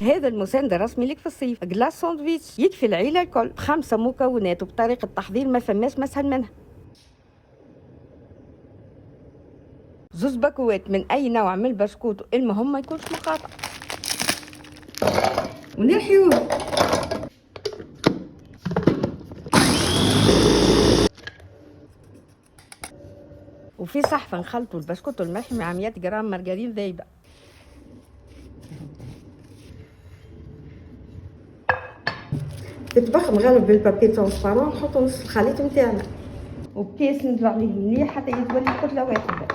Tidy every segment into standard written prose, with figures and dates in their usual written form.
هذا المساند رسمي لك في الصيف. جلاس ساندويتش يكفي العيله الكل، 5 مكونات وبطريقه تحضير ما فماش مسهل منها. زوز باكوات من اي نوع من البسكوت، المهم ما يكونش مقاطع. ونحيوه. وفي صحفه نخلطوا البسكوت الملحي مع 100 جرام مارجرين ذايبه. تطبخ مغلف بالبابي ترونسبارون، نحطو نص الخليط نتاعنا وبكاس ندلو عليه مليح حتى يتولي كتله واحده.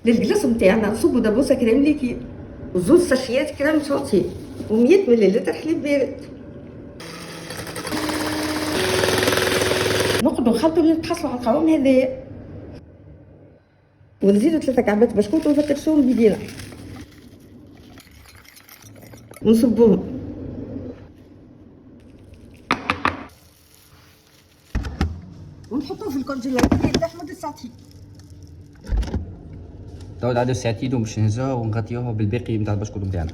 للجلاس نتاعنا نصبو دبوسه كريم ليكيد وزوز ساشيات كريم شانتيه و100 ملل حليب بارد. نقعدو نخلطو نتحصلو على القوام هذايا، ونزيدو 3 كعبات بسكوت ونفتشوهم بيدينا ونصبوهم ونحطوه في الكونجيلاتور يرتاح مدة ساعتين. تعود عدد ساعتين وباش نهزوها ونغطيوها بالباقي نتاع البسكوت نتاعنا.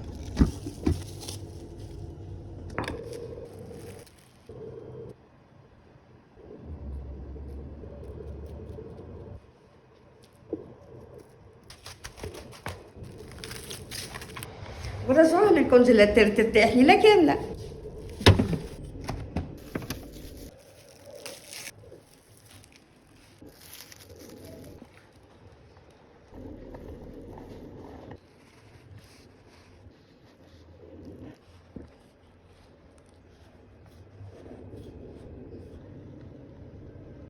ونرجعوها للكونجيلاتور ترتاح ليلة كاملة.